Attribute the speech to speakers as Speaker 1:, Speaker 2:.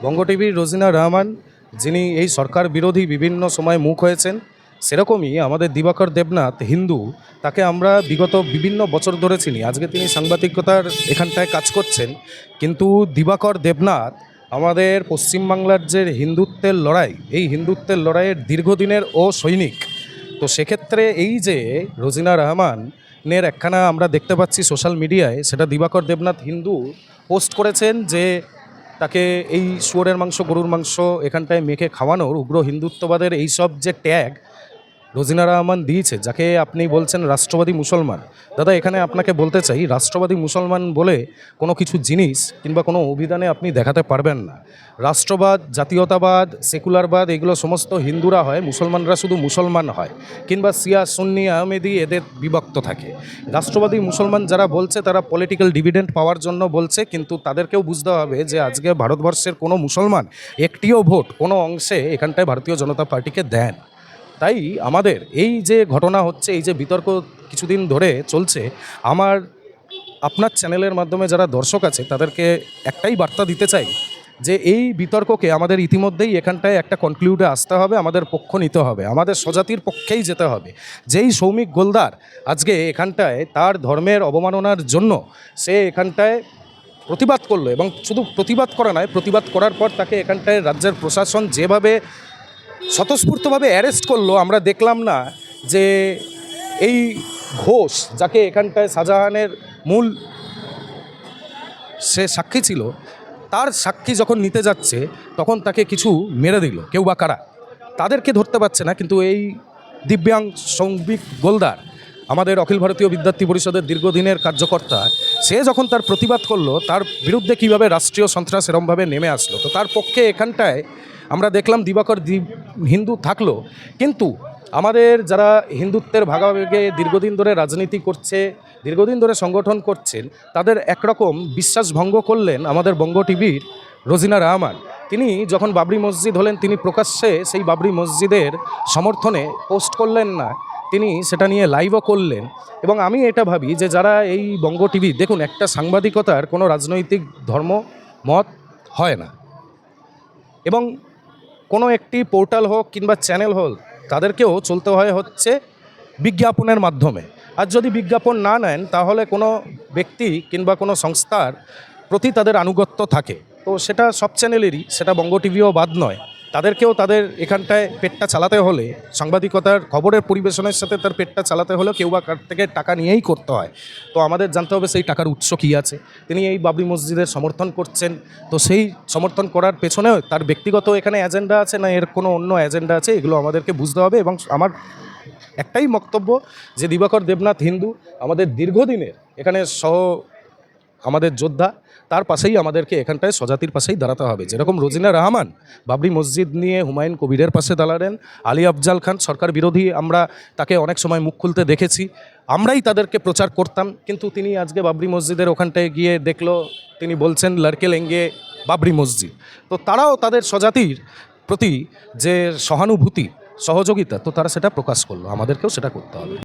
Speaker 1: বঙ্গ টিভির রোজিনা রহমান, যিনি এই সরকার বিরোধী বিভিন্ন সময় মুখ হয়েছেন, সেরকমই আমাদের দিবাকর দেবনাথ হিন্দু, তাকে আমরা বিগত বিভিন্ন বছর ধরে চিনি। আজকে তিনি সাংবাদিকতার এখানটায় কাজ করছেন, কিন্তু দিবাকর দেবনাথ আমাদের পশ্চিমবাংলার যে হিন্দুত্বের লড়াই, এই হিন্দুত্বের লড়াইয়ের দীর্ঘদিনের সৈনিক। তো সেক্ষেত্রে এই যে রোজিনা রহমানের একখানা আমরা দেখতে পাচ্ছি সোশ্যাল মিডিয়ায়, সেটা দিবাকর দেবনাথ হিন্দু পোস্ট করেছেন যে তাকে এই শুয়োরের মাংস, গরুর মাংস এখানটায় মেখে খাওয়ানোর উগ্র হিন্দুত্ববাদের এইসব যে ট্যাগ রোজিনা রহমান দিয়েছে, যাকে আপনি বলছেন রাষ্ট্রবাদী মুসলমান। দাদা, এখানে আপনাকে বলতে চাই, রাষ্ট্রবাদী মুসলমান বলে কোনো কিছু জিনিস কিংবা কোনো অভিধানে আপনি দেখাতে পারবেন না। রাষ্ট্রবাদ, জাতীয়তাবাদ, সেকুলারবাদ এগুলো সমস্ত হিন্দুরা হয়, মুসলমানরা শুধু মুসলমান হয়, কিংবা শিয়া, সুন্নি, আহমেদি এদের বিভক্ত থাকে। রাষ্ট্রবাদী মুসলমান যারা বলছে তারা পলিটিক্যাল ডিভিডেন্ড পাওয়ার জন্য বলছে, কিন্তু তাদেরকেও বুঝতে হবে যে আজকে ভারতবর্ষের কোনো মুসলমান একটিও ভোট কোনো অংশে এখানটায় ভারতীয় জনতা পার্টিকে দেন। তাই আমাদের এই যে ঘটনা হচ্ছে, এই যে বিতর্ক কিছুদিন ধরে চলছে, আপনার চ্যানেলের মাধ্যমে যারা দর্শক আছে তাদেরকে একটাই বার্তা দিতে চাই যে এই বিতর্ককে আমাদের ইতিমধ্যেই এখানটায় একটা কনক্লুডে আসতে হবে, আমাদের পক্ষ নিতে হবে, আমাদের স্বজাতির পক্ষেই যেতে হবে। যেই সৌমিক গোলদার আজকে এখানটায় তার ধর্মের অবমাননার জন্য সে এখানটায় প্রতিবাদ করলো, এবং শুধু প্রতিবাদ করা নয়, প্রতিবাদ করার পর তাকে এখানটায় রাজ্যের প্রশাসন যেভাবে স্বতঃস্ফূর্তভাবে অ্যারেস্ট করলো, আমরা দেখলাম না যে এই ঘোষ, যাকে এখানটায় শাহজাহানের মূল সে সাক্ষী ছিল, তার সাক্ষী যখন নিতে যাচ্ছে তখন তাকে কিছু মেরে দিল কেউ বা কারা, তাদেরকে ধরতে পারছে না। কিন্তু এই দিব্যাং সৌমিক গোলদার, আমাদের অখিল ভারতীয় বিদ্যার্থী পরিষদের দীর্ঘদিনের কার্যকর্তা, সে যখন তার প্রতিবাদ করলো, তার বিরুদ্ধে কীভাবে রাষ্ট্রীয় সন্ত্রাস এরমভাবে নেমে আসলো। তো তার পক্ষে এখানটায় আমরা দেখলাম দিবাকর হিন্দু থাকলো, কিন্তু আমাদের যারা হিন্দুত্বের ভাগাভাগে দীর্ঘদিন ধরে রাজনীতি করছে, দীর্ঘদিন ধরে সংগঠন করছেন, তাদের একরকম বিশ্বাস ভঙ্গ করলেন আমাদের বঙ্গ টিভির রোজিনা রহমান। তিনি যখন বাবরি মসজিদ হলেন, তিনি প্রকাশ্যে সেই বাবরি মসজিদের সমর্থনে পোস্ট করলেন না, তিনি সেটা নিয়ে লাইভও করলেন। এবং আমি এটা ভাবি যে যারা এই বঙ্গ টিভি, দেখুন, একটা সাংবাদিকতার কোনো রাজনৈতিক ধর্ম মত হয় না, এবং কোনো একটি পোর্টাল হোক কিংবা চ্যানেল হোক, তাদেরকেও চলতে হচ্ছে বিজ্ঞাপনের মাধ্যমে। আর যদি বিজ্ঞাপন না নেন, তাহলে কোনো ব্যক্তি কিংবা কোনো সংস্থার প্রতি তাদের আনুগত্য থাকে। তো সেটা সব চ্যানেলেরই, সেটা বঙ্গ টিভিও বাদ নয়। তাদেরকেও তাদের এখানটায় পেটটা চালাতে হলে, সাংবাদিকতার খবরের পরিবেশনের সাথে তার পেটটা চালাতে হলেও কেউ বা কার থেকে টাকা নিয়েই করতে হয়। তো আমাদের জানতে হবে সেই টাকার উৎস কী আছে। তিনি এই বাবরি মসজিদের সমর্থন করছেন, তো সেই সমর্থন করার পেছনেও তার ব্যক্তিগত এখানে এজেন্ডা আছে না এর কোনো অন্য এজেন্ডা আছে, এগুলো আমাদেরকে বুঝতে হবে। এবং আমার একটাই বক্তব্য যে দিবাকর দেবনাথ হিন্দু আমাদের দীর্ঘদিনের এখানে আমাদের যোদ্ধা, তার পাশেই আমাদেরকে এখানটায় স্বজাতির পাশেই দাঁড়াতে হবে। যেরকম রোজিনা রহমান বাবরি মসজিদ নিয়ে হুমায়ুন কবিরের পাশে দাঁড়ালেন, আলী আফজাল খান সরকার বিরোধী, আমরা তাকে অনেক সময় মুখ খুলতে দেখেছি, আমরাই তাদেরকে প্রচার করতাম, কিন্তু তিনি আজকে বাবরি মসজিদের ওখানটায় গিয়ে দেখলো, তিনি বলছেন লড়কে লেঙ্গে বাবরি মসজিদ। তো তারাও তাদের স্বজাতির প্রতি যে সহানুভূতি, সহযোগিতা, তো তারা সেটা প্রকাশ করলো, আমাদেরকেও সেটা করতে হবে।